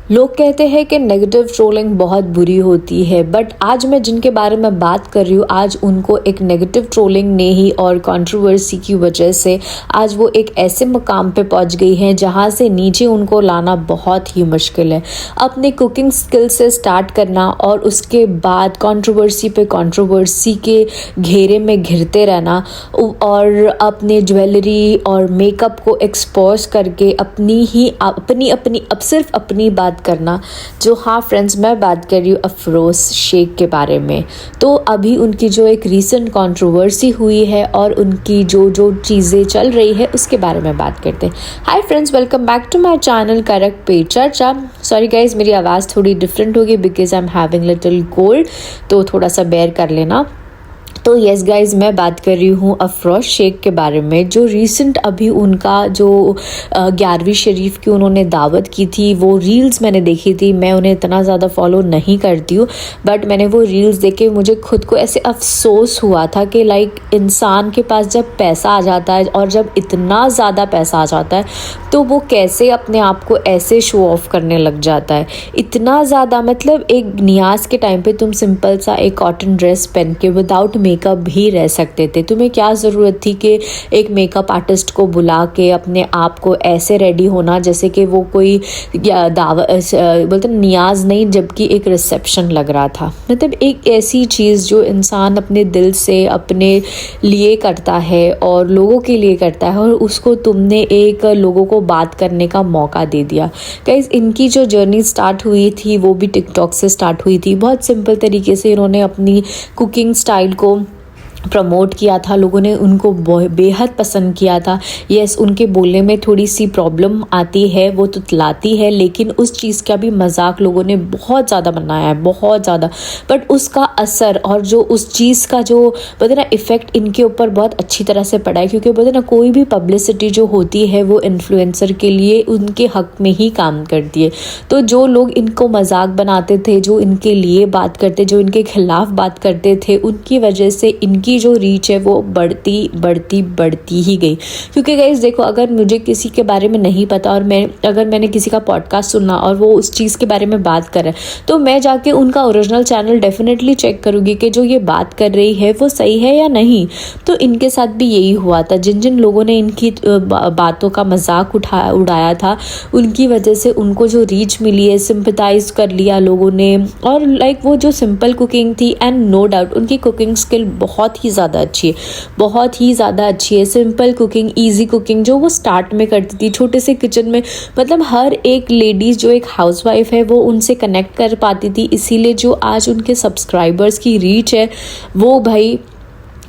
लोग कहते हैं कि नेगेटिव ट्रोलिंग बहुत बुरी होती है, बट आज मैं जिनके बारे में बात कर रही हूँ, आज उनको एक नेगेटिव ट्रोलिंग ने ही और कंट्रोवर्सी की वजह से आज वो एक ऐसे मुकाम पे पहुँच गई हैं जहाँ से नीचे उनको लाना बहुत ही मुश्किल है। अपने कुकिंग स्किल से स्टार्ट करना और उसके बाद कंट्रोवर्सी पे कंट्रोवर्सी के घेरे में घिरते रहना और अपने ज्वेलरी और मेकअप को एक्सपोज करके अपनी अब सिर्फ अपनी बात करना। जो हाँ फ्रेंड्स, मैं बात कर रही हूँ अफरोज़ शेख के बारे में। तो अभी उनकी जो एक रीसेंट कंट्रोवर्सी हुई है और उनकी जो चीज़ें चल रही है उसके बारे में बात करते हैं। Hi friends, welcome back to my channel correct पे चर्चा। सॉरी गाइज, मेरी आवाज़ थोड़ी डिफरेंट होगी because I am having little cold, तो थोड़ा सा बेयर कर लेना। तो यस गाइज, मैं बात कर रही हूँ अफरोज़ शेख के बारे में। जो रीसेंट अभी उनका जो 11वीं शरीफ की उन्होंने दावत की थी, वो रील्स मैंने देखी थी। मैं उन्हें इतना ज़्यादा फॉलो नहीं करती हूँ, बट मैंने वो रील्स देखे मुझे खुद को ऐसे अफसोस हुआ था कि लाइक इंसान के पास जब पैसा आ जाता है और जब इतना ज़्यादा पैसा आ जाता है तो वो कैसे अपने आप को ऐसे शो ऑफ करने लग जाता है। इतना ज़्यादा, मतलब एक नियाज़ के टाइम पे तुम सिंपल सा एक कॉटन ड्रेस पहन के विदाउट मेकअप भी रह सकते थे। तुम्हें क्या ज़रूरत थी कि एक मेकअप आर्टिस्ट को बुला के अपने आप को ऐसे रेडी होना जैसे कि वो कोई बोलते नियाज़ नहीं, जबकि एक रिसेप्शन लग रहा था। मतलब एक ऐसी चीज़ जो इंसान अपने दिल से अपने लिए करता है और लोगों के लिए करता है, और उसको तुमने एक लोगों को बात करने का मौका दे दिया। गाइस, इनकी जो जर्नी स्टार्ट हुई थी वो भी टिकटॉक से स्टार्ट हुई थी। बहुत सिंपल तरीके से इन्होंने अपनी कुकिंग स्टाइल को प्रमोट किया था, लोगों ने उनको बेहद पसंद किया था। यस, उनके बोलने में थोड़ी सी प्रॉब्लम आती है, वो तुतलाती है, लेकिन उस चीज़ का भी मजाक लोगों ने बहुत ज़्यादा बनाया है, बहुत ज़्यादा। बट उसका असर और जो उस चीज़ का जो बोलते ना इफ़ेक्ट इनके ऊपर बहुत अच्छी तरह से पड़ा है, क्योंकि बोलते ना कोई भी पब्लिसिटी जो होती है वो इन्फ्लुएंसर के लिए उनके हक में ही काम करती है। तो जो लोग इनको मजाक बनाते थे, जो इनके लिए बात करते, जो इनके खिलाफ बात करते थे, उनकी वजह से इनकी जो रीच है वो बढ़ती ही गई। क्योंकि गाइस देखो, अगर मुझे किसी के बारे में नहीं पता और अगर मैंने किसी का पॉडकास्ट सुना और वो उस चीज़ के बारे में बात कर रहा है, तो मैं जाके उनका ओरिजिनल चैनल डेफिनेटली चेक करूँगी कि जो ये बात कर रही है वो सही है या नहीं। तो इनके साथ भी यही हुआ था। जिन जिन लोगों ने इनकी बातों का मजाक उड़ाया था, उनकी वजह से उनको जो रीच मिली है, सिंपथाइज कर लिया लोगों ने। और लाइक वो जो सिंपल कुकिंग थी, एंड नो डाउट उनकी कुकिंग स्किल बहुत ही ज़्यादा अच्छी है, बहुत ही ज़्यादा अच्छी है। सिंपल कुकिंग, इजी कुकिंग जो वो स्टार्ट में करती थी छोटे से किचन में, मतलब हर एक लेडीज़ जो एक हाउसवाइफ है वो उनसे कनेक्ट कर पाती थी। इसीलिए जो आज उनके सब्सक्राइबर्स की रीच है वो भाई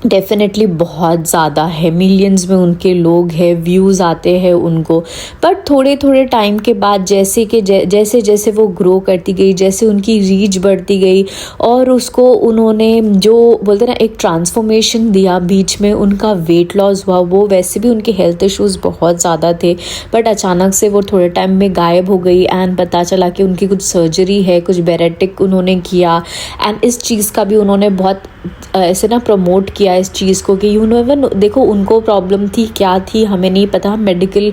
डेफिनेटली बहुत ज़्यादा है। मिलियंस में उनके लोग हैं, व्यूज़ आते हैं उनको। बट थोड़े टाइम के बाद जैसे जैसे वो ग्रो करती गई, जैसे उनकी रीच बढ़ती गई और उसको उन्होंने जो बोलते ना एक ट्रांसफॉर्मेशन दिया, बीच में उनका वेट लॉस हुआ। वो वैसे भी उनके हेल्थ इश्यूज़ बहुत ज़्यादा थे, बट अचानक से वो थोड़े टाइम में गायब हो गई एंड पता चला कि उनकी कुछ सर्जरी है, कुछ बैरेटिक उन्होंने किया। एंड इस चीज़ का भी उन्होंने बहुत ऐसे ना प्रमोट किया इस चीज़ को कि देखो उनको प्रॉब्लम थी, क्या थी हमें नहीं पता, हम मेडिकल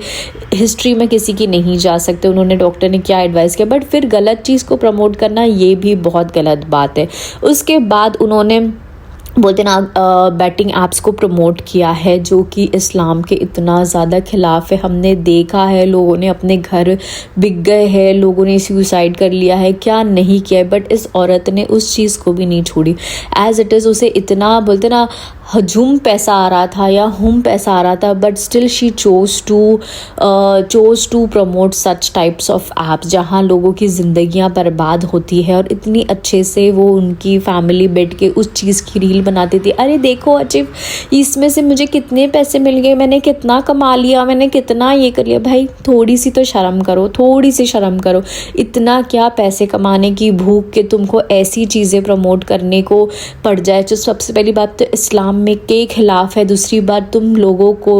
हिस्ट्री में किसी की नहीं जा सकते, उन्होंने डॉक्टर ने क्या एडवाइस किया। बट फिर गलत चीज़ को प्रमोट करना ये भी बहुत गलत बात है। उसके बाद उन्होंने बोलते ना बैटिंग ऐप्स को प्रमोट किया है, जो कि इस्लाम के इतना ज़्यादा खिलाफ है। हमने देखा है लोगों ने अपने घर बिक गए हैं, लोगों ने सुसाइड कर लिया है, क्या नहीं किया है। बट इस औरत ने उस चीज़ को भी नहीं छोड़ी। एज इट इज़ उसे इतना बोलते ना हजूम पैसा आ रहा था या हुम पैसा आ रहा था, but still she chose to promote such types of apps जहाँ लोगों की ज़िंदगियाँ बर्बाद होती है। और इतनी अच्छे से वो उनकी फैमिली बैठ के उस चीज़ की रील बनाती थी। अरे देखो अचिव, इसमें से मुझे कितने पैसे मिल गए, मैंने कितना कमा लिया, मैंने कितना ये कर लिया। भाई थोड़ी सी तो शर्म करो, थोड़ी सी शर्म करो। इतना क्या पैसे कमाने की भूख के तुमको ऐसी चीज़ें प्रमोट करने को पड़ जाए जो सबसे पहली बात तो इस्लाम में के खिलाफ है। दूसरी बात, तुम लोगों को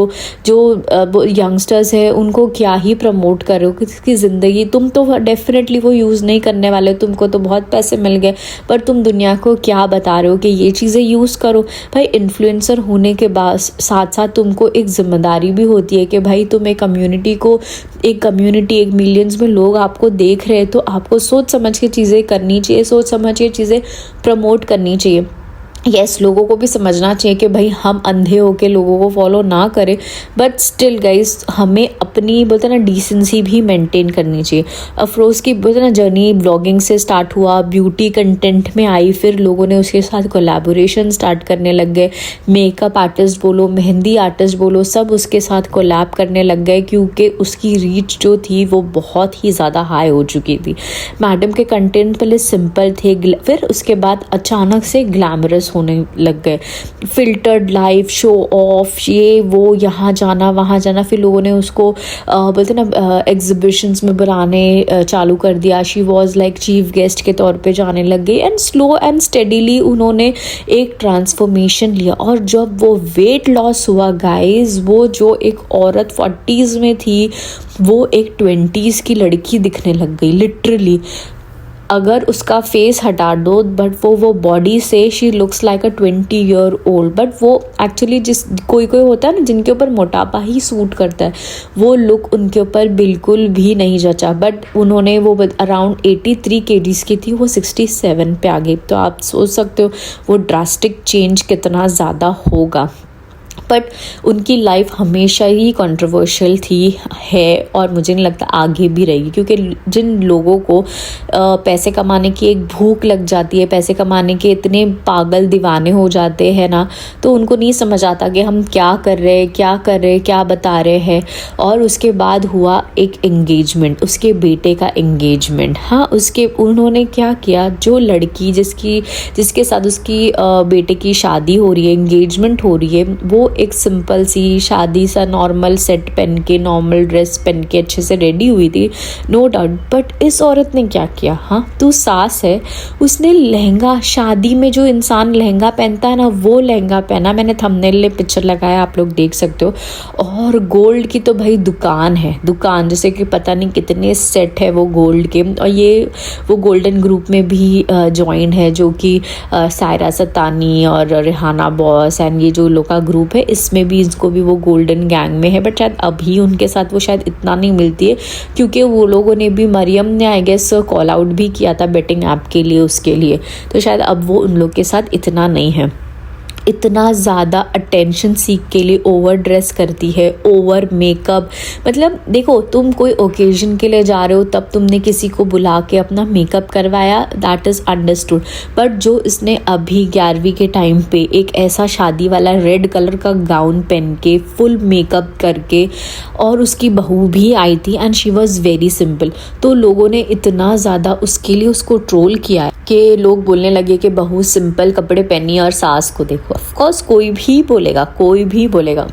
जो यंगस्टर्स है उनको क्या ही प्रमोट करो, किसकी ज़िंदगी। तुम तो डेफिनेटली वो यूज़ नहीं करने वाले, तुमको तो बहुत पैसे मिल गए, पर तुम दुनिया को क्या बता रहे हो कि ये चीज़ें यूज़ करो। भाई इन्फ्लुएंसर होने के बाद साथ साथ तुमको एक जिम्मेदारी भी होती है कि भाई तुम एक कम्युनिटी एक मिलियंस में लोग आपको देख रहे हैं, तो आपको सोच समझ के चीज़ें करनी चाहिए, सोच समझ के चीज़ें प्रमोट करनी चाहिए। यस, लोगों को भी समझना चाहिए कि भाई हम अंधे होके लोगों को फॉलो ना करें, बट स्टिल गाइस हमें अपनी बोलते ना डिसेंसी भी मेंटेन करनी चाहिए। अफरोज़ की बोलते ना जर्नी ब्लॉगिंग से स्टार्ट हुआ, ब्यूटी कंटेंट में आई, फिर लोगों ने उसके साथ कोलैबोरेशन स्टार्ट करने लग गए। मेकअप आर्टिस्ट बोलो, मेहंदी आर्टिस्ट बोलो, सब उसके साथ कोलैब करने लग गए क्योंकि उसकी रीच जो थी वो बहुत ही ज़्यादा हाई हो चुकी थी। मैडम के कंटेंट पहले सिंपल थे, फिर उसके बाद अचानक से ग्लैमरस होने लग गए। फिल्टर्ड लाइफ, शो ऑफ, ये वो, यहाँ जाना वहाँ जाना, फिर लोगों ने उसको बोलते ना एग्जिबिशंस में बुलाने चालू कर दिया। She was like chief guest के तौर पे जाने लग गई एंड स्लो एंड स्टेडीली उन्होंने एक ट्रांसफॉर्मेशन लिया। और जब वो वेट लॉस हुआ गाइज, वो जो एक औरत 40s में थी वो एक 20s की लड़की दिखने लग गई लिटरली। अगर उसका फेस हटा दो बट वो बॉडी से she looks like a 20-year-old। But वो एक्चुअली कोई होता है ना जिनके ऊपर मोटापा ही सूट करता है, वो लुक उनके ऊपर बिल्कुल भी नहीं जचा। बट उन्होंने वो अराउंड 83 kgs की थी, वो 67 पे आ गई। तो आप सोच सकते हो वो ड्रास्टिक चेंज कितना ज़्यादा होगा। बट उनकी लाइफ हमेशा ही कंट्रोवर्शियल थी है और मुझे नहीं लगता आगे भी रहेगी, क्योंकि जिन लोगों को पैसे कमाने की एक भूख लग जाती है, पैसे कमाने के इतने पागल दीवाने हो जाते हैं ना, तो उनको नहीं समझ आता कि हम क्या कर रहे हैं, क्या बता रहे हैं। और उसके बाद हुआ एक एंगेजमेंट, उसके बेटे का एंगेजमेंट। हाँ, उन्होंने क्या किया, जो लड़की जिसके साथ उसकी बेटे की शादी हो रही है, एंगेजमेंट हो रही है, वो एक सिंपल सी शादी सा नॉर्मल सेट पहन के, नॉर्मल ड्रेस पहन के अच्छे से रेडी हुई थी, नो डाउट। बट इस औरत ने क्या किया, हाँ तू सास है, उसने लहंगा, शादी में जो इंसान लहंगा पहनता है ना वो लहंगा पहना। मैंने थंबनेल में पिक्चर लगाया, आप लोग देख सकते हो। और गोल्ड की तो भाई दुकान है, दुकान जैसे कि पता नहीं कितने सेट है वो गोल्ड के। और ये वो गोल्डन ग्रुप में भी ज्वाइन है, जो कि सायरा सतानी और रिहाना बॉस एंड ये जो लोग का ग्रुप है, इसमें भी इसको भी वो गोल्डन गैंग में है। बट शायद अभी उनके साथ वो शायद इतना नहीं मिलती है, क्योंकि वो लोगों ने भी, मरियम ने आई गेस कॉल आउट भी किया था बेटिंग ऐप के लिए उसके लिए, तो शायद अब वो उन लोग के साथ इतना नहीं है। इतना ज़्यादा अटेंशन सीख के लिए ओवर ड्रेस करती है, ओवर मेकअप। मतलब देखो, तुम कोई ओकेजन के लिए जा रहे हो तब तुमने किसी को बुला के अपना मेकअप करवाया, दैट इज़ अंडरस्टूड। बट जो इसने अभी 11वीं के टाइम पे एक ऐसा शादी वाला रेड कलर का गाउन पहन के फुल मेकअप करके, और उसकी बहू भी आई थी and she was very simple, तो लोगों ने इतना ज़्यादा उसके लिए उसको ट्रोल किया कि लोग बोलने लगे कि बहू सिंपल कपड़े पहनी और सास को देखो। ऑफ कोर्स कोई भी बोलेगा।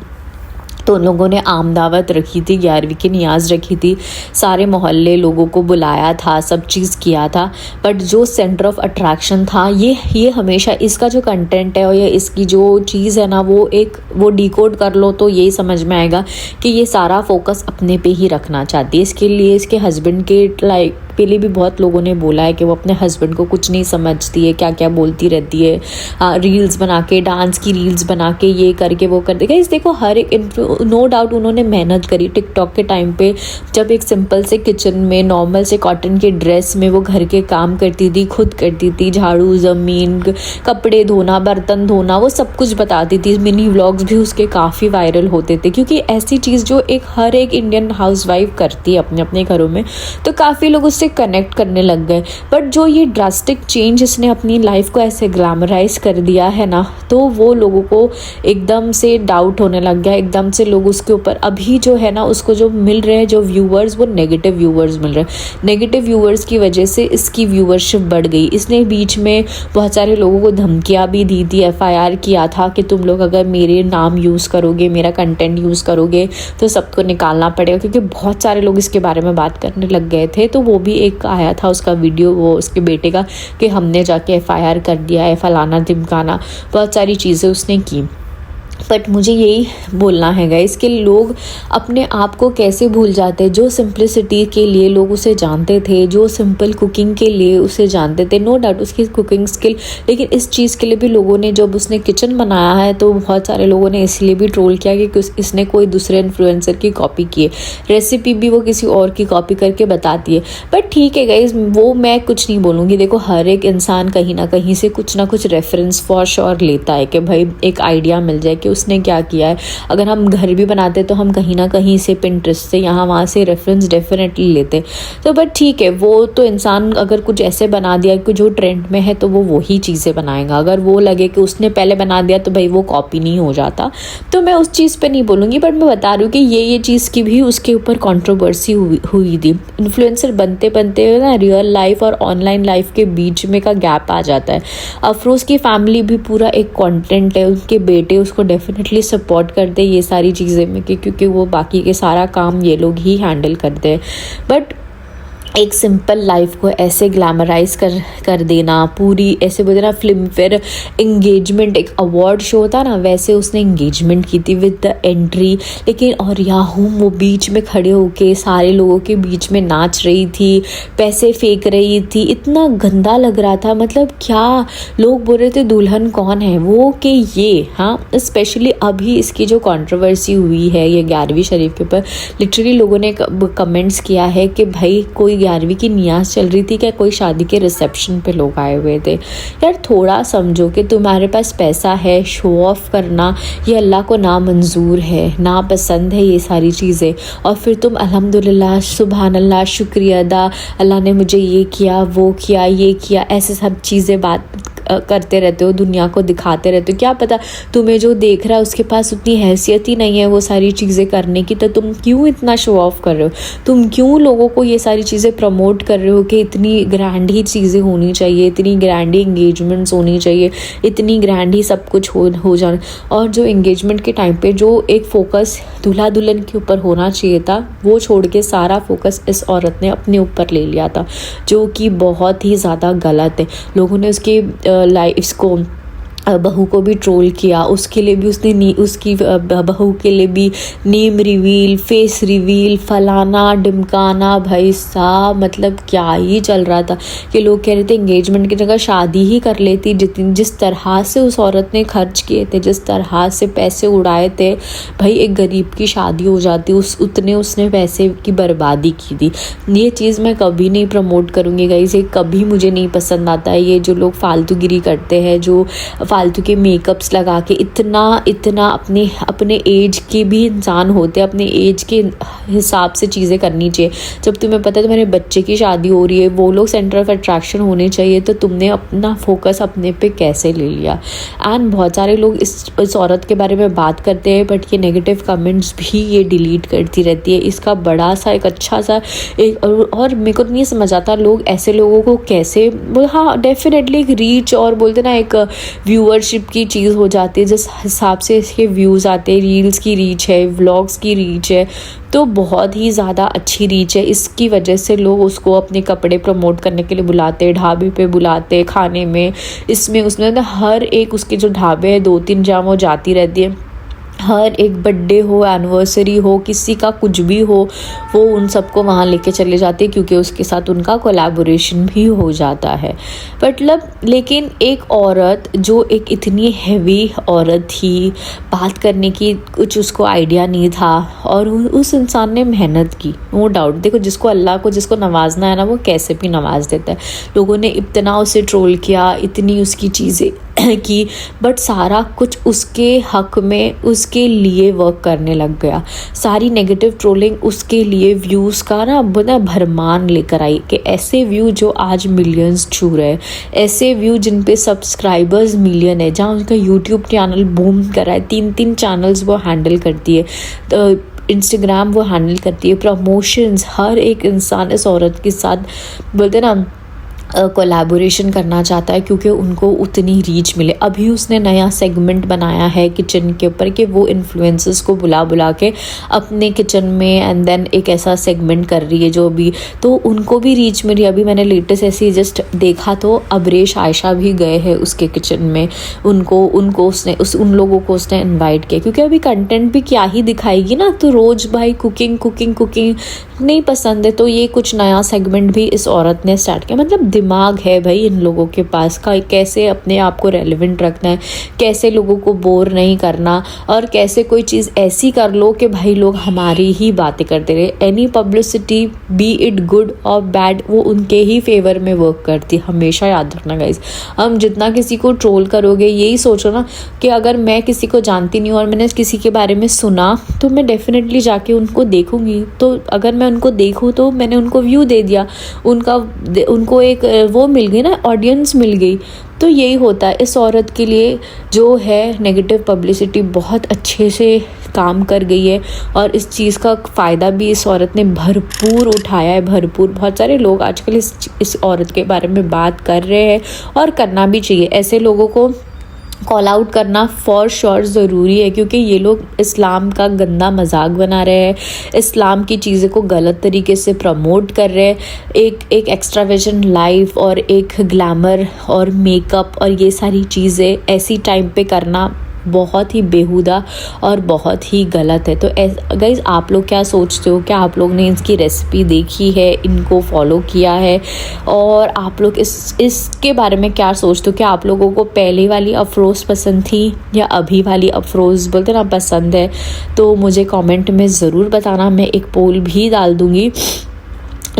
तो उन लोगों ने आम दावत रखी थी, 11वीं की नियाज़ रखी थी, सारे मोहल्ले लोगों को बुलाया था, सब चीज़ किया था। बट जो सेंटर ऑफ अट्रैक्शन था, ये हमेशा इसका जो कंटेंट है और ये इसकी जो चीज़ है ना, वो डिकोड कर लो तो यही समझ में आएगा कि ये सारा फोकस अपने पे ही रखना चाहती है। इसके लिए इसके हस्बैंड के लाइक पहले भी बहुत लोगों ने बोला है कि वो अपने हस्बैंड को कुछ नहीं समझती है, क्या बोलती रहती है, रील्स बना के, डांस की रील्स बना के, ये करके वो कर देगा। इस देखो हर एक नो डाउट उन्होंने मेहनत करी टिकटॉक के टाइम पे, जब एक सिंपल से किचन में नॉर्मल से कॉटन के ड्रेस में वो घर के काम करती थी, खुद करती थी, झाड़ू, ज़मीन, कपड़े धोना, बर्तन धोना, वो सब कुछ बताती थी। मिनी व्लॉग्स भी उसके काफ़ी वायरल होते थे, क्योंकि ऐसी चीज़ जो हर एक इंडियन हाउसवाइफ करती है अपने अपने घरों में, तो काफ़ी लोग उससे कनेक्ट करने लग गए। बट जो ये ड्रास्टिक चेंज इसने अपनी लाइफ को ऐसे ग्लैमराइज कर दिया है ना, तो वो लोगों को एकदम से डाउट होने लग गया, एकदम से लोग उसके ऊपर अभी जो है ना, उसको जो मिल रहे हैं जो व्यूअर्स, वो नेगेटिव व्यूअर्स मिल रहे हैं। नेगेटिव व्यूअर्स की वजह से इसकी व्यूअरशिप बढ़ गई। इसने बीच में बहुत सारे लोगों को धमकियाँ भी दी थी, FIR किया था कि तुम लोग अगर मेरे नाम यूज़ करोगे, मेरा कंटेंट यूज़ करोगे तो सबको निकालना पड़ेगा, क्योंकि बहुत सारे लोग इसके बारे में बात करने लग गए थे। तो वो भी एक आया था उसका वीडियो, वो उसके बेटे का, कि हमने जाके FIR कर दिया है, फलाना ढिमकाना, बहुत सारी चीज़ें उसने की। बट मुझे यही बोलना है गाइस कि लोग अपने आप को कैसे भूल जाते हैं। जो सिंप्लिसिटी के लिए लोग उसे जानते थे, जो सिंपल कुकिंग के लिए उसे जानते थे, नो डाउट उसकी कुकिंग स्किल, लेकिन इस चीज़ के लिए भी लोगों ने, जब उसने किचन बनाया है तो बहुत सारे लोगों ने इसलिए भी ट्रोल किया कि इसने कोई दूसरे इन्फ्लुएंसर की कॉपी की है, रेसिपी भी वो किसी और की कॉपी करके बताती है। बट ठीक है गाइस, वो मैं कुछ नहीं बोलूँगी। देखो, हर एक इंसान कहीं ना कहीं से कुछ ना कुछ रेफरेंस फॉर श्योर लेता है कि भाई एक आइडिया मिल जाए कि उसने क्या किया है। अगर हम घर भी बनाते तो हम कहीं ना कहीं से पिंटरेस्ट से यहाँ वहाँ से रेफरेंस डेफिनेटली लेते। तो बट ठीक है, वो तो इंसान अगर कुछ ऐसे बना दिया कि जो ट्रेंड में है तो वो वही चीज़ें बनाएगा। अगर वो लगे कि उसने पहले बना दिया तो भाई वो कॉपी नहीं हो जाता। तो मैं उस चीज़ पे नहीं बोलूँगी, बट मैं बता रही हूँ कि ये चीज़ की भी उसके ऊपर कंट्रोवर्सी हुई थी। इन्फ्लुएंसर बनते बनते ना रियल लाइफ और ऑनलाइन लाइफ के बीच में का गैप आ जाता है। अफरोज़ की फैमिली भी पूरा एक कंटेंट है, उनके बेटे उसको डेफिनेटली सपोर्ट करते हैं ये सारी चीज़ें में, क्योंकि वो बाकी के सारा काम ये लोग ही हैंडल करते हैं। बट एक सिंपल लाइफ को ऐसे ग्लैमराइज कर देना, पूरी ऐसे बोलते ना फिल्म फेयर एंगेजमेंट एक अवार्ड शो था ना, वैसे उसने एंगेजमेंट की थी विद द एंट्री। लेकिन और यहाँ वो बीच में खड़े होके सारे लोगों के बीच में नाच रही थी, पैसे फेंक रही थी, इतना गंदा लग रहा था। मतलब क्या लोग बोल रहे थे दुल्हन कौन है वो, कि ये हाँ, स्पेशली अभी इसकी जो कंट्रोवर्सी हुई है ये 11वीं शरीफ के ऊपर, लिटरली लोगों ने कमेंट्स किया है कि भाई कोई 11वीं की नियाज़ चल रही थी क्या, कोई शादी के रिसेप्शन पे लोग आए हुए थे। यार थोड़ा समझो कि तुम्हारे पास पैसा है, शो ऑफ करना ये अल्लाह को ना मंजूर है, ना पसंद है ये सारी चीज़ें। और फिर तुम अल्हम्दुलिल्लाह, सुभान अल्लाह, शुक्रिया अदा, अल्लाह ने मुझे ये किया, वो किया, ये किया, ऐसे सब चीज़ें बात करते रहते हो, दुनिया को दिखाते रहते हो। क्या पता तुम्हें जो देख रहा है उसके पास उतनी हैसियत ही नहीं है वो सारी चीज़ें करने की, तो तुम क्यों इतना शो ऑफ कर रहे हो? तुम क्यों लोगों को ये सारी चीज़ें प्रमोट कर रहे हो कि इतनी ग्रैंड ही चीज़ें होनी चाहिए, इतनी ग्रैंड ही इंगेजमेंट्स होनी चाहिए, इतनी ग्रैंड ही सब कुछ हो जाना। और जो इंगेजमेंट के टाइम पे जो एक फोकस दूल्हा दुल्हन के ऊपर होना चाहिए था, वो छोड़ के सारा फोकस इस औरत ने अपने ऊपर ले लिया था, जो कि बहुत ही ज़्यादा गलत है। लोगों ने उसकी लाइफ इसको बहू को भी ट्रोल किया, उसके लिए भी उसने उसकी बहू के लिए भी नेम रिवील, फेस रिवील, फलाना ढिमकाना। भाई साहब मतलब क्या ही चल रहा था कि लोग कह रहे थे एंगेजमेंट की जगह शादी ही कर लेती। जिस तरह से उस औरत ने खर्च किए थे, जिस तरह से पैसे उड़ाए थे, भाई एक गरीब की शादी हो जाती, उतने उसने पैसे की बर्बादी की थी। ये चीज़ मैं कभी नहीं प्रमोट करूँगी गाइस, ये कभी मुझे नहीं पसंद आता है। ये जो लोग फालतूगिरी करते हैं, जो फालतू के मेकअप्स लगा के इतना अपने एज के भी इंसान होते हैं, अपने एज के हिसाब से चीज़ें करनी चाहिए। जब तुम्हें पता है तुम्हारे बच्चे की शादी हो रही है, वो लोग सेंटर ऑफ अट्रैक्शन होने चाहिए, तो तुमने अपना फोकस अपने पे कैसे ले लिया। एंड बहुत सारे लोग इस औरत के बारे में बात करते हैं, बट ये नेगेटिव कमेंट्स भी ये डिलीट करती रहती है। इसका बड़ा सा एक अच्छा सा एक और मेरे को नहीं समझ आता लोग ऐसे लोगों को कैसे, हाँ डेफिनेटली एक रीच और बोलते ना एक व्यूअरशिप की चीज़ हो जाती है, जिस हिसाब से इसके व्यूज़ आते हैं, रील्स की रीच है, व्लॉग्स की रीच है, तो बहुत ही ज़्यादा अच्छी रीच है। इसकी वजह से लोग उसको अपने कपड़े प्रमोट करने के लिए बुलाते, ढाबे पे बुलाते, खाने में, इसमें उसमें हर एक उसके जो ढाबे हैं 2-3 जहाँ वो जाती रहती है। हर एक बर्थडे हो, एनिवर्सरी हो, किसी का कुछ भी हो, वो उन सबको वहाँ लेके चले जाते हैं, क्योंकि उसके साथ उनका कोलैबोरेशन भी हो जाता है। मतलब लेकिन एक औरत जो एक इतनी हैवी औरत थी, बात करने की कुछ उसको आइडिया नहीं था, और उस इंसान ने मेहनत की, नो डाउट। देखो जिसको अल्लाह को जिसको नवाजना है ना, वो कैसे भी नवाज देता है। लोगों ने इतना उसे ट्रोल किया, इतनी उसकी चीज़ें की, बट सारा कुछ उसके हक में उसके लिए वर्क करने लग गया। सारी नेगेटिव ट्रोलिंग उसके लिए व्यूज़ का ना भरमान लेकर आई, कि ऐसे व्यू जो आज मिलियंस छू रहे हैं, ऐसे व्यू जिन पे सब्सक्राइबर्स मिलियन है, जहाँ उनका यूट्यूब चैनल बूम कर रहा है, 3-3 चैनल्स वो हैंडल करती है, तो इंस्टाग्राम वो हैंडल करती है, प्रमोशंस, हर एक इंसान इस औरत के साथ बोलते ना कोलैबोरेशन करना चाहता है क्योंकि उनको उतनी रीच मिले। अभी उसने नया सेगमेंट बनाया है किचन के ऊपर कि वो इन्फ्लुएंसर्स को बुला बुला के अपने किचन में एंड देन एक ऐसा सेगमेंट कर रही है जो भी, तो उनको भी रीच मिली। अभी मैंने लेटेस्ट ऐसे जस्ट देखा तो अबरेश आयशा भी गए हैं उसके किचन में, उनको उसने उन लोगों को उसने इन्वाइट किया क्योंकि अभी कंटेंट भी क्या ही दिखाएगी ना, तो रोज़ भाई कुकिंग कुकिंग कुकिंग नहीं पसंद है, तो ये कुछ नया सेगमेंट भी इस औरत ने स्टार्ट किया। मतलब दिमाग है भाई इन लोगों के पास का, कैसे अपने आप को रेलेवेंट रखना है, कैसे लोगों को बोर नहीं करना, और कैसे कोई चीज़ ऐसी कर लो कि भाई लोग हमारी ही बातें करते रहे। Any publicity B it good और बैड वो उनके ही फेवर में वर्क करती है, हमेशा याद रखना गाइस। हम जितना किसी को ट्रोल करोगे, यही सोचो ना कि अगर मैं किसी को जानती नहीं हूँ और मैंने किसी के बारे में सुना तो मैं डेफिनेटली जाके उनको देखूंगी, तो अगर मैं उनको देखूँ तो मैंने उनको व्यू दे दिया, उनको एक वो मिल गई ना, ऑडियंस मिल गई। तो यही होता है इस औरत के लिए जो है नेगेटिव पब्लिसिटी बहुत अच्छे से काम कर गई है, और इस चीज़ का फ़ायदा भी इस औरत ने भरपूर उठाया है, भरपूर। बहुत सारे लोग आजकल इस औरत के बारे में बात कर रहे हैं और करना भी चाहिए। ऐसे लोगों को कॉल आउट करना फॉर श्योर ज़रूरी है क्योंकि ये लोग इस्लाम का गंदा मजाक बना रहे हैं, इस्लाम की चीज़ें को गलत तरीके से प्रमोट कर रहे हैं। एक एक्स्ट्रावेजन लाइफ और एक ग्लैमर और मेकअप और ये सारी चीज़ें ऐसी टाइम पे करना बहुत ही बेहुदा और बहुत ही गलत है। तो गाइस आप लोग क्या सोचते हो? क्या आप लोग ने इसकी रेसिपी देखी है, इनको फॉलो किया है, और आप लोग इसके बारे में क्या सोचते हो? क्या आप लोगों को पहले वाली अफरोज़ पसंद थी या अभी वाली अफरोज़ बोलते ना पसंद है? तो मुझे कमेंट में ज़रूर बताना, मैं एक पोल भी डाल दूँगी।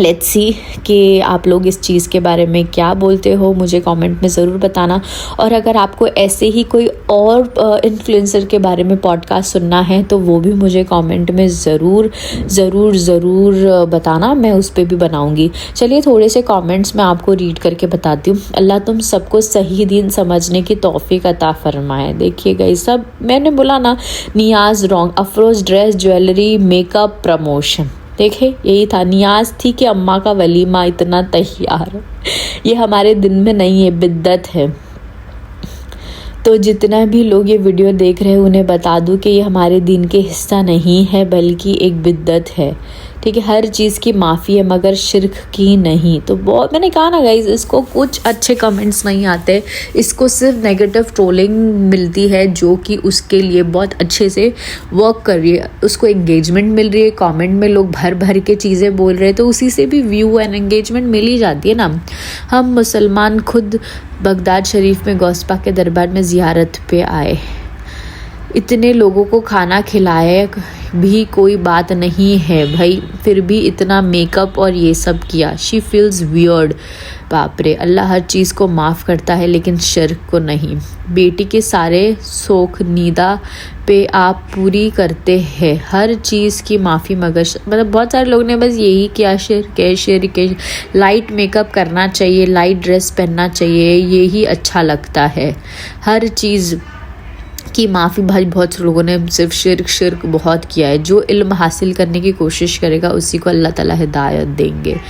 लेट्स सी कि आप लोग इस चीज़ के बारे में क्या बोलते हो, मुझे कमेंट में ज़रूर बताना। और अगर आपको ऐसे ही कोई और इन्फ्लुएंसर के बारे में पॉडकास्ट सुनना है तो वो भी मुझे कमेंट में ज़रूर बताना, मैं उस पर भी बनाऊंगी। चलिए थोड़े से कमेंट्स मैं आपको रीड करके बताती हूँ। अल्लाह तुम सबको सही दीन समझने की तौफीक अता फरमाए। देखिएगा ये सब मैंने बोला ना, Niyaz wrong, Afroz dress jewellery makeup promotion, देखे यही था। नियाज थी कि अम्मा का वलीमा इतना तैयार, ये हमारे दिन में नहीं है, बिद्दत है। तो जितना भी लोग ये वीडियो देख रहे हैं उन्हें बता दूं कि ये हमारे दिन के हिस्सा नहीं है बल्कि एक बिद्दत है, ठीक है। हर चीज़ की माफ़ी है मगर शिर्क की नहीं। तो बहुत मैंने कहा ना गाइज, इसको कुछ अच्छे कमेंट्स नहीं आते, इसको सिर्फ नेगेटिव ट्रोलिंग मिलती है जो कि उसके लिए बहुत अच्छे से वर्क कर रही है। उसको एंगेजमेंट मिल रही है, कमेंट में लोग भर भर के चीज़ें बोल रहे हैं, तो उसी से भी व्यू एंड एंगेजमेंट मिल ही जाती है ना। हम मुसलमान खुद बगदाद शरीफ में गौसपा के दरबार में ज़ियारत पे आए, इतने लोगों को खाना खिलाए भी कोई बात नहीं है भाई, फिर भी इतना मेकअप और ये सब किया। She feels weird. बाप रे, अल्लाह हर चीज़ को माफ़ करता है लेकिन शिर्क को नहीं। बेटी के सारे शौक नीदा पे आप पूरी करते हैं, हर चीज़ की माफ़ी मगर मतलब बहुत सारे लोग ने बस यही किया, शिर्क के लाइट मेकअप करना चाहिए, लाइट ड्रेस पहनना चाहिए, यही अच्छा लगता है। हर चीज़ की माफ़ी भाई, बहुत से लोगों ने सिर्फ शिर्क बहुत किया है। जो इल्म हासिल करने की कोशिश करेगा उसी को अल्लाह ताला हिदायत देंगे।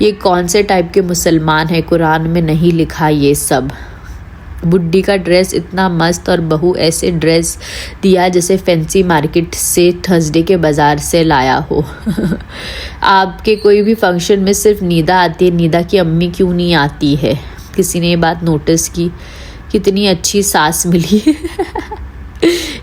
ये कौन से टाइप के मुसलमान हैं? कुरान में नहीं लिखा ये सब। बुड्ढी का ड्रेस इतना मस्त और बहू ऐसे ड्रेस दिया जैसे फैंसी मार्केट से थर्सडे के बाज़ार से लाया हो। आपके कोई भी फंक्शन में सिर्फ नीदा आती है, नीदा की अम्मी क्यों नहीं आती है? किसी ने ये बात नोटिस की? कितनी अच्छी सास मिली।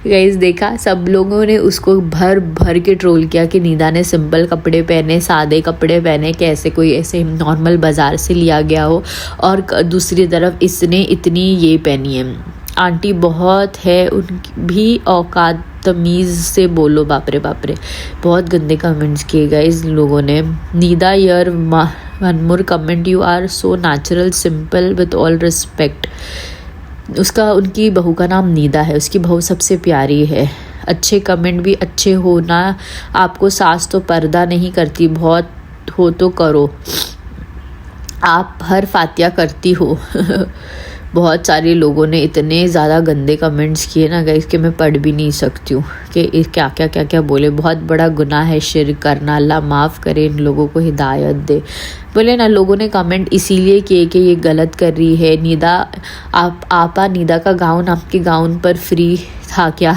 गाइस देखा, सब लोगों ने उसको भर भर के ट्रोल किया कि नीदा ने सिंपल कपड़े पहने, सादे कपड़े पहने, कैसे कोई ऐसे नॉर्मल बाज़ार से लिया गया हो, और दूसरी तरफ इसने इतनी ये पहनी है। आंटी बहुत है, उनकी भी औकात तमीज़ से बोलो। बाप रे बहुत गंदे कमेंट्स किए गए इस लोगों ने। नीदा यार one more comment, you are so natural simple with all respect. उनकी बहू का नाम नीदा है, उसकी बहू सबसे प्यारी है। अच्छे कमेंट भी अच्छे होना, आपको सास तो पर्दा नहीं करती, बहुत हो तो करो, आप हर फातिया करती हो। बहुत सारे लोगों ने इतने ज़्यादा गंदे कमेंट्स किए ना गाइस कि मैं पढ़ भी नहीं सकती हूँ कि क्या बोले। बहुत बड़ा गुनाह है शिर्क करना, अल्लाह माफ़ करे, इन लोगों को हिदायत दे। बोले ना, लोगों ने कमेंट इसीलिए किए कि ये गलत कर रही है। निदा आपा निदा का गाउन आपके गाउन पर फ्री था क्या?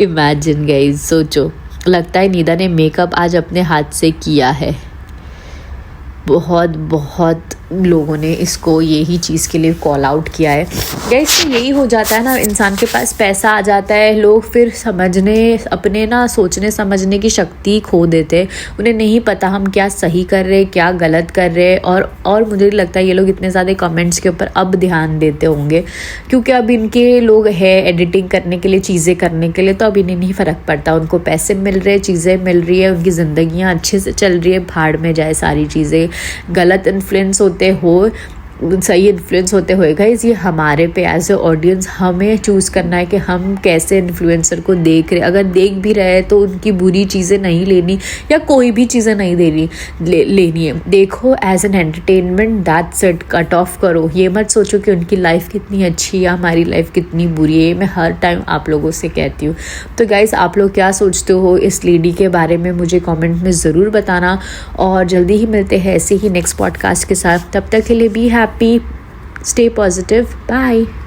इमेजिन गाइस, सोचो, लगता है निदा ने मेकअप आज अपने हाथ से किया है। बहुत लोगों ने इसको यही चीज़ के लिए कॉल आउट किया है। गाइस तो यही हो जाता है ना, इंसान के पास पैसा आ जाता है, लोग फिर अपने ना सोचने समझने की शक्ति खो देते हैं। उन्हें नहीं पता हम क्या सही कर रहे, क्या गलत कर रहे। और मुझे लगता है ये लोग इतने ज़्यादा कमेंट्स के ऊपर अब ध्यान देते होंगे, क्योंकि अब इनके लोग हैं एडिटिंग करने के लिए, चीज़ें करने के लिए, तो अब इन्हें नहीं फ़र्क पड़ता। उनको पैसे मिल रहे, चीज़ें मिल रही है, उनकी ज़िंदगियाँ अच्छे से चल रही है, भाड़ में जाए सारी चीज़ें। गलत इन्फ्लुएंस होते हो, सही इन्फ्लुएंस होते हुए गाइस, ये हमारे पे एज ए ऑडियंस हमें चूज़ करना है कि हम कैसे इन्फ्लुएंसर को देख रहे। अगर देख भी रहे तो उनकी बुरी चीज़ें नहीं लेनी, या कोई भी चीज़ें नहीं लेनी है। देखो as an entertainment, that's it. Cut off करो। ये मत सोचो कि उनकी लाइफ कितनी अच्छी है, हमारी लाइफ कितनी बुरी है। मैं हर टाइम आप लोगों से कहती हूँ। तो गाइस, आप लोग क्या सोचते हो इस लेडी के बारे में, मुझे कॉमेंट में ज़रूर बताना। और जल्दी ही मिलते हैं ऐसे ही नेक्स्ट पॉडकास्ट के साथ। तब तक के लिए be happy, stay positive, bye.